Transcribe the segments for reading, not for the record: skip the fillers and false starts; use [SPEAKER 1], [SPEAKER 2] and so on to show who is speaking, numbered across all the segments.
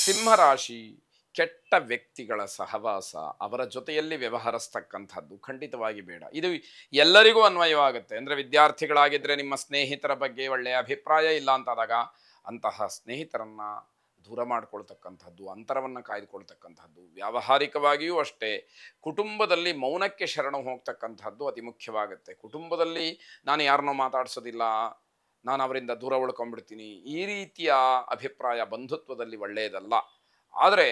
[SPEAKER 1] ಸಿಂಹರಾಶಿ ಕೆಟ್ಟ ವ್ಯಕ್ತಿಗಳ ಸಹವಾಸ, ಅವರ ಜೊತೆಯಲ್ಲಿ ವ್ಯವಹರಿಸ್ತಕ್ಕಂಥದ್ದು ಖಂಡಿತವಾಗಿ ಬೇಡ. ಇದು ಎಲ್ಲರಿಗೂ ಅನ್ವಯವಾಗುತ್ತೆ. ಅಂದರೆ ವಿದ್ಯಾರ್ಥಿಗಳಾಗಿದ್ದರೆ ನಿಮ್ಮ ಸ್ನೇಹಿತರ ಬಗ್ಗೆ ಒಳ್ಳೆಯ ಅಭಿಪ್ರಾಯ ಇಲ್ಲ ಅಂತಾದಾಗ ಅಂತಹ ಸ್ನೇಹಿತರನ್ನ ದೂರ ಮಾಡ್ಕೊಳ್ತಕ್ಕಂಥದ್ದು, ಅಂತರವನ್ನು ಕಾಯ್ದುಕೊಳ್ತಕ್ಕಂಥದ್ದು. ವ್ಯಾವಹಾರಿಕವಾಗಿಯೂ ಅಷ್ಟೇ, ಕುಟುಂಬದಲ್ಲಿ ಮೌನಕ್ಕೆ ಶರಣು ಹೋಗ್ತಕ್ಕಂಥದ್ದು ಅತಿ ಮುಖ್ಯವಾಗುತ್ತೆ. ಕುಟುಂಬದಲ್ಲಿ ನಾನು ಯಾರನ್ನೋ ಮಾತಾಡಿಸೋದಿಲ್ಲ, ನಾನು ಅವರಿಂದ ದೂರ ಉಳ್ಕೊಂಡ್ಬಿಡ್ತೀನಿ, ಈ ರೀತಿಯ ಅಭಿಪ್ರಾಯ ಬಂಧುತ್ವದಲ್ಲಿ ಒಳ್ಳೆಯದಲ್ಲ. ಆದರೆ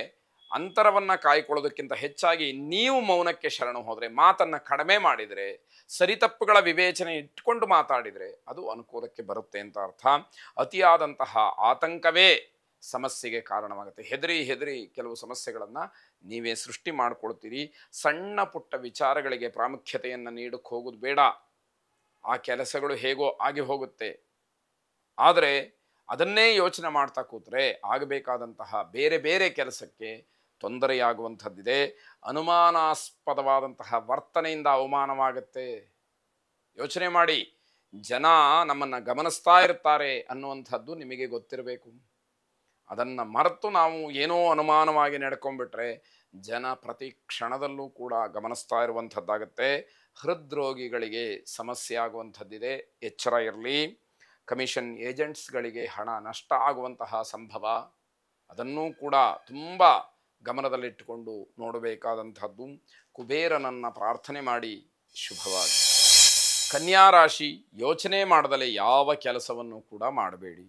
[SPEAKER 1] ಅಂತರವನ್ನು ಕಾಯ್ಕೊಳ್ಳೋದಕ್ಕಿಂತ ಹೆಚ್ಚಾಗಿ ನೀವು ಮೌನಕ್ಕೆ ಶರಣು ಹೋದರೆ, ಮಾತನ್ನು ಕಡಿಮೆ ಮಾಡಿದರೆ, ಸರಿತಪ್ಪುಗಳ ವಿವೇಚನೆ ಇಟ್ಕೊಂಡು ಮಾತಾಡಿದರೆ ಅದು ಅನುಕೂಲಕ್ಕೆ ಬರುತ್ತೆ ಅಂತ ಅರ್ಥ. ಅತಿಯಾದಂತಹ ಆತಂಕವೇ ಸಮಸ್ಯೆಗೆ ಕಾರಣವಾಗುತ್ತೆ. ಹೆದರಿ ಕೆಲವು ಸಮಸ್ಯೆಗಳನ್ನು ನೀವೇ ಸೃಷ್ಟಿ ಮಾಡ್ಕೊಳ್ತೀರಿ. ಸಣ್ಣ ಪುಟ್ಟ ವಿಚಾರಗಳಿಗೆ ಪ್ರಾಮುಖ್ಯತೆಯನ್ನು ನೀಡಕ್ಕೆ ಹೋಗೋದು ಬೇಡ. ಆ ಕೆಲಸಗಳು ಹೇಗೋ ಆಗಿ ಹೋಗುತ್ತೆ. ಆದರೆ ಅದನ್ನೇ ಯೋಚನೆ ಮಾಡ್ತಾ ಕೂತ್ರೆ ಆಗಬೇಕಾದಂತಹ ಬೇರೆ ಬೇರೆ ಕೆಲಸಕ್ಕೆ ತೊಂದರೆಯಾಗುವಂಥದ್ದಿದೆ. ಅನುಮಾನಾಸ್ಪದವಾದಂತಹ ವರ್ತನೆಯಿಂದ ಅವಮಾನವಾಗುತ್ತೆ. ಯೋಚನೆ ಮಾಡಿ, ಜನ ನಮ್ಮನ್ನು ಗಮನಿಸ್ತಾ ಇರ್ತಾರೆ ಅನ್ನುವಂಥದ್ದು ನಿಮಗೆ ಗೊತ್ತಿರಬೇಕು. ಅದನ್ನು ಮರೆತು ನಾವು ಏನೋ ಅನುಮಾನವಾಗಿ ನಡ್ಕೊಂಡ್ಬಿಟ್ರೆ ಜನ ಪ್ರತಿ ಕ್ಷಣದಲ್ಲೂ ಕೂಡ ಗಮನಿಸ್ತಾ ಇರುವಂಥದ್ದಾಗತ್ತೆ. ಹೃದ್ರೋಗಿಗಳಿಗೆ ಸಮಸ್ಯೆ ಆಗುವಂಥದ್ದಿದೆ, ಎಚ್ಚರ ಇರಲಿ. ಕಮಿಷನ್ ಏಜೆಂಟ್ಸ್ಗಳಿಗೆ ಹಣ ನಷ್ಟ ಆಗುವಂತಹ ಸಂಭವ, ಅದನ್ನೂ ಕೂಡ ತುಂಬ ಗಮನದಲ್ಲಿಟ್ಟುಕೊಂಡು ನೋಡಬೇಕಾದಂಥದ್ದು. ಕುಬೇರನನ್ನು ಪ್ರಾರ್ಥನೆ ಮಾಡಿ ಶುಭವಾಗಿ. ಕನ್ಯಾ ರಾಶಿ, ಯೋಚನೆ ಮಾಡದಲೇ ಯಾವ ಕೆಲಸವನ್ನು ಕೂಡ ಮಾಡಬೇಡಿ.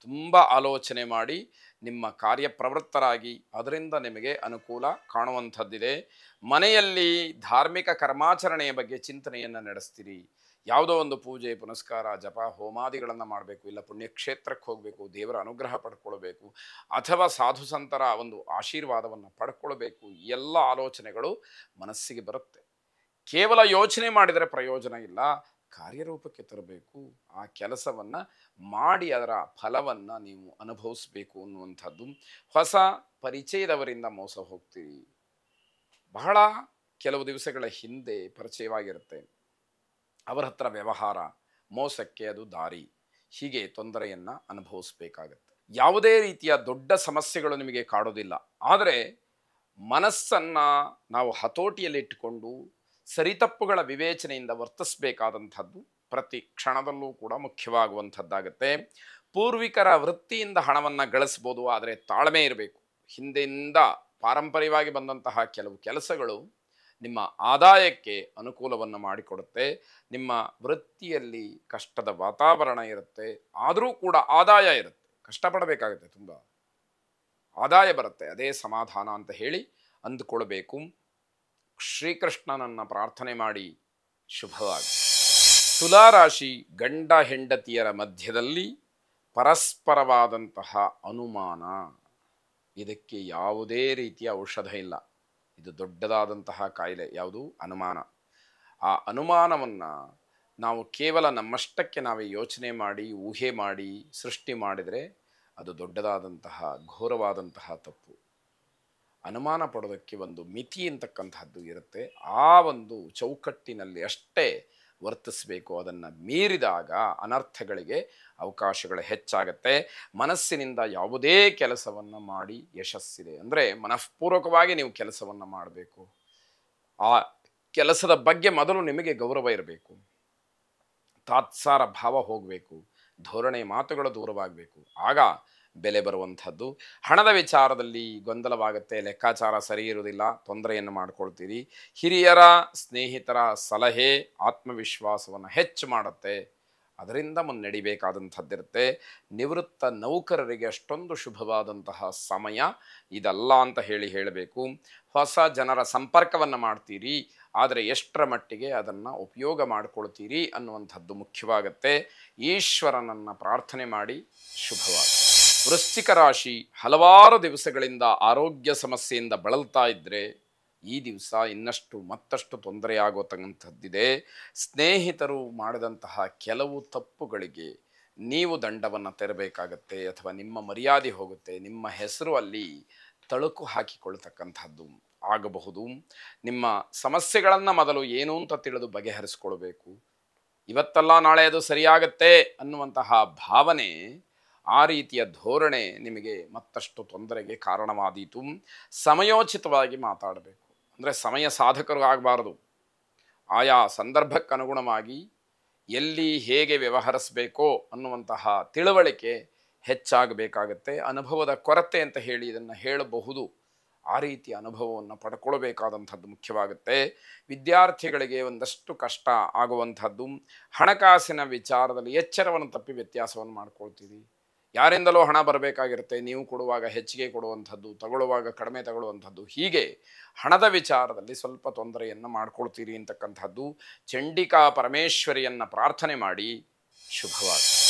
[SPEAKER 1] ತುಂಬ ಆಲೋಚನೆ ಮಾಡಿ ನಿಮ್ಮ ಕಾರ್ಯಪ್ರವೃತ್ತರಾಗಿ, ಅದರಿಂದ ನಿಮಗೆ ಅನುಕೂಲ ಕಾಣುವಂಥದ್ದಿದೆ. ಮನೆಯಲ್ಲಿ ಧಾರ್ಮಿಕ ಕರ್ಮಾಚರಣೆಯ ಬಗ್ಗೆ ಚಿಂತನೆಯನ್ನು ನಡೆಸ್ತೀರಿ. ಯಾವುದೋ ಒಂದು ಪೂಜೆ ಪುನಸ್ಕಾರ ಜಪ ಹೋಮಾದಿಗಳನ್ನು ಮಾಡಬೇಕು, ಇಲ್ಲ ಪುಣ್ಯಕ್ಷೇತ್ರಕ್ಕೆ ಹೋಗಬೇಕು, ದೇವರ ಅನುಗ್ರಹ ಪಡ್ಕೊಳ್ಬೇಕು, ಅಥವಾ ಸಾಧು ಸಂತರ ಒಂದು ಆಶೀರ್ವಾದವನ್ನು ಪಡ್ಕೊಳ್ಬೇಕು. ಎಲ್ಲ ಆಲೋಚನೆಗಳು ಮನಸ್ಸಿಗೆ ಬರುತ್ತೆ. ಕೇವಲ ಯೋಚನೆ ಮಾಡಿದರೆ ಪ್ರಯೋಜನ ಇಲ್ಲ, ಕಾರ್ಯರೂಪಕ್ಕೆ ತರಬೇಕು. ಆ ಕೆಲಸವನ್ನು ಮಾಡಿ ಅದರ ಫಲವನ್ನು ನೀವು ಅನುಭವಿಸಬೇಕು ಅನ್ನುವಂಥದ್ದು. ಹೊಸ ಪರಿಚಯದವರಿಂದ ಮೋಸ ಹೋಗ್ತೀರಿ. ಬಹಳ ಕೆಲವು ದಿವಸಗಳ ಹಿಂದೆ ಪರಿಚಯವಾಗಿರುತ್ತೆ, ಅವರ ಹತ್ರ ವ್ಯವಹಾರ, ಮೋಸಕ್ಕೆ ಅದು ದಾರಿ. ಹೀಗೆ ತೊಂದರೆಯನ್ನು ಅನುಭವಿಸ್ಬೇಕಾಗತ್ತೆ. ಯಾವುದೇ ರೀತಿಯ ದೊಡ್ಡ ಸಮಸ್ಯೆಗಳು ನಿಮಗೆ ಕಾಡೋದಿಲ್ಲ. ಆದರೆ ಮನಸ್ಸನ್ನು ನಾವು ಹತೋಟಿಯಲ್ಲಿಟ್ಟುಕೊಂಡು ಸರಿತಪ್ಪುಗಳ ವಿವೇಚನೆಯಿಂದ ವರ್ತಿಸಬೇಕಾದಂಥದ್ದು ಪ್ರತಿ ಕ್ಷಣದಲ್ಲೂ ಕೂಡ ಮುಖ್ಯವಾಗುವಂಥದ್ದಾಗತ್ತೆ. ಪೂರ್ವಿಕರ ವೃತ್ತಿಯಿಂದ ಹಣವನ್ನು ಗಳಿಸ್ಬೋದು, ಆದರೆ ತಾಳ್ಮೆ ಇರಬೇಕು. ಹಿಂದೆಯಿಂದ ಪಾರಂಪರ್ಯವಾಗಿ ಬಂದಂತಹ ಕೆಲವು ಕೆಲಸಗಳು ನಿಮ್ಮ ಆದಾಯಕ್ಕೆ ಅನುಕೂಲವನ್ನು ಮಾಡಿಕೊಡುತ್ತೆ. ನಿಮ್ಮ ವೃತ್ತಿಯಲ್ಲಿ ಕಷ್ಟದ ವಾತಾವರಣ ಇರುತ್ತೆ, ಆದರೂ ಕೂಡ ಆದಾಯ ಇರುತ್ತೆ. ಕಷ್ಟಪಡಬೇಕಾಗುತ್ತೆ, ತುಂಬ ಆದಾಯ ಬರುತ್ತೆ, ಅದೇ ಸಮಾಧಾನ ಅಂತ ಹೇಳಿ ಅಂದುಕೊಳ್ಬೇಕು. ಶ್ರೀಕೃಷ್ಣನನ್ನು ಪ್ರಾರ್ಥನೆ ಮಾಡಿ ಶುಭವಾಗಿ. ತುಲಾರಾಶಿ, ಗಂಡ ಹೆಂಡತಿಯರ ಮಧ್ಯದಲ್ಲಿ ಪರಸ್ಪರವಾದಂತಹ ಅನುಮಾನ, ಇದಕ್ಕೆ ಯಾವುದೇ ರೀತಿಯ ಔಷಧ ಇಲ್ಲ. ಇದು ದೊಡ್ಡದಾದಂತಹ ಕಾಯಿಲೆ. ಯಾವುದು? ಅನುಮಾನ. ಆ ಅನುಮಾನವನ್ನು ನಾವು ಕೇವಲ ನಮ್ಮಷ್ಟಕ್ಕೆ ನಾವೇ ಯೋಚನೆ ಮಾಡಿ, ಊಹೆ ಮಾಡಿ, ಸೃಷ್ಟಿ ಮಾಡಿದರೆ ಅದು ದೊಡ್ಡದಾದಂತಹ ಘೋರವಾದಂತಹ ತಪ್ಪು. ಅನುಮಾನ ಪಡೋದಕ್ಕೆ ಒಂದು ಮಿತಿ ಅಂತಕ್ಕಂಥದ್ದು ಇರುತ್ತೆ. ಆ ಒಂದು ಚೌಕಟ್ಟಿನಲ್ಲಿ ಅಷ್ಟೇ ವರ್ತಿಸಬೇಕು. ಅದನ್ನು ಮೀರಿದಾಗ ಅನರ್ಥಗಳಿಗೆ ಅವಕಾಶಗಳು ಹೆಚ್ಚಾಗತ್ತೆ. ಮನಸ್ಸಿನಿಂದ ಯಾವುದೇ ಕೆಲಸವನ್ನು ಮಾಡಿ ಯಶಸ್ಸಿದೆ ಅಂದರೆ ಮನಃಪೂರ್ವಕವಾಗಿ ನೀವು ಕೆಲಸವನ್ನು ಮಾಡಬೇಕು. ಆ ಕೆಲಸದ ಬಗ್ಗೆ ಮೊದಲು ನಿಮಗೆ ಗೌರವ ಇರಬೇಕು, ತಾತ್ಸಾರ ಭಾವ ಹೋಗಬೇಕು, ಧೋರಣೆ ಮಾತುಗಳು ದೂರವಾಗಬೇಕು. ಆಗ ಬೆಲೆ ಬರುವಂಥದ್ದು. ಹಣದ ವಿಚಾರದಲ್ಲಿ ಗೊಂದಲವಾಗುತ್ತೆ, ಲೆಕ್ಕಾಚಾರ ಸರಿ ಇರುವುದಿಲ್ಲ, ತೊಂದರೆಯನ್ನು ಮಾಡ್ಕೊಳ್ತೀರಿ. ಹಿರಿಯರ ಸ್ನೇಹಿತರ ಸಲಹೆ ಆತ್ಮವಿಶ್ವಾಸವನ್ನು ಹೆಚ್ಚು ಮಾಡುತ್ತೆ, ಅದರಿಂದ ಮುನ್ನಡಿಬೇಕಾದಂಥದ್ದಿರುತ್ತೆ. ನಿವೃತ್ತ ನೌಕರರಿಗೆ ಅಷ್ಟೊಂದು ಶುಭವಾದಂತಹ ಸಮಯ ಇದಲ್ಲ ಅಂತ ಹೇಳಬೇಕು. ಹೊಸ ಜನರ ಸಂಪರ್ಕವನ್ನು ಮಾಡ್ತೀರಿ, ಆದರೆ ಎಷ್ಟರ ಮಟ್ಟಿಗೆ ಅದನ್ನು ಉಪಯೋಗ ಮಾಡಿಕೊಳ್ತೀರಿ ಅನ್ನುವಂಥದ್ದು ಮುಖ್ಯವಾಗುತ್ತೆ. ಈಶ್ವರನನ್ನು ಪ್ರಾರ್ಥನೆ ಮಾಡಿ ಶುಭವಾಗಿ. ವೃಶ್ಚಿಕ ರಾಶಿ, ಹಲವಾರು ದಿವಸಗಳಿಂದ ಆರೋಗ್ಯ ಸಮಸ್ಯೆಯಿಂದ ಬಳಲ್ತಾ ಇದ್ದರೆ ಈ ದಿವಸ ಇನ್ನಷ್ಟು ಮತ್ತಷ್ಟು ತೊಂದರೆಯಾಗೋತಕ್ಕಂಥದ್ದಿದೆ. ಸ್ನೇಹಿತರು ಮಾಡಿದಂತಹ ಕೆಲವು ತಪ್ಪುಗಳಿಗೆ ನೀವು ದಂಡವನ್ನು ತೆರಬೇಕಾಗತ್ತೆ, ಅಥವಾ ನಿಮ್ಮ ಮರ್ಯಾದೆ ಹೋಗುತ್ತೆ, ನಿಮ್ಮ ಹೆಸರು ಅಲ್ಲಿ ತಳುಕು ಹಾಕಿಕೊಳ್ತಕ್ಕಂಥದ್ದು ಆಗಬಹುದು. ನಿಮ್ಮ ಸಮಸ್ಯೆಗಳನ್ನು ಮೊದಲು ಏನು ಅಂತ ತಿಳಿದು ಬಗೆಹರಿಸ್ಕೊಳ್ಬೇಕು. ಇವತ್ತಲ್ಲ ನಾಳೆ ಅದು ಸರಿಯಾಗತ್ತೆ ಅನ್ನುವಂತಹ ಭಾವನೆ ಆ ರೀತಿಯ ಧೋರಣೆ ನಿಮಗೆ ಮತ್ತಷ್ಟು ತೊಂದರೆಗೆ ಕಾರಣವಾದೀತು. ಸಮಯೋಚಿತವಾಗಿ ಮಾತಾಡಬೇಕು, ಅಂದರೆ ಸಮಯ ಸಾಧಕರು ಆಗಬಾರದು. ಆಯಾ ಸಂದರ್ಭಕ್ಕನುಗುಣವಾಗಿ ಎಲ್ಲಿ ಹೇಗೆ ವ್ಯವಹರಿಸಬೇಕೋ ಅನ್ನುವಂತಹ ತಿಳುವಳಿಕೆ ಹೆಚ್ಚಾಗಬೇಕಾಗತ್ತೆ. ಅನುಭವದ ಕೊರತೆ ಅಂತ ಹೇಳಿ ಇದನ್ನು ಹೇಳಬಹುದು. ಆ ರೀತಿಯ ಅನುಭವವನ್ನು ಪಡ್ಕೊಳ್ಬೇಕಾದಂಥದ್ದು ಮುಖ್ಯವಾಗುತ್ತೆ. ವಿದ್ಯಾರ್ಥಿಗಳಿಗೆ ಒಂದಷ್ಟು ಕಷ್ಟ ಆಗುವಂಥದ್ದು ಹಣಕಾಸಿನ ವಿಚಾರದಲ್ಲಿ ಎಚ್ಚರವನ್ನು ತಪ್ಪಿ ವ್ಯತ್ಯಾಸವನ್ನು ಮಾಡ್ಕೊಳ್ತೀರಿ. ಯಾರಿಂದಲೋ ಹಣ ಬರಬೇಕಾಗಿರುತ್ತೆ, ನೀವು ಕೊಡುವಾಗ ಹೆಚ್ಚಿಗೆ ಕೊಡುವಂಥದ್ದು, ತಗೊಳ್ಳುವಾಗ ಕಡಿಮೆ ತಗೊಳ್ಳುವಂಥದ್ದು, ಹೀಗೆ ಹಣದ ವಿಚಾರದಲ್ಲಿ ಸ್ವಲ್ಪ ತೊಂದರೆಯನ್ನು ಮಾಡ್ಕೊಳ್ತೀರಿ ಅಂತಕ್ಕಂಥದ್ದು. ಚಂಡಿಕಾ ಪರಮೇಶ್ವರಿಯನ್ನು ಪ್ರಾರ್ಥನೆ ಮಾಡಿ. ಶುಭವಾಗಲಿ.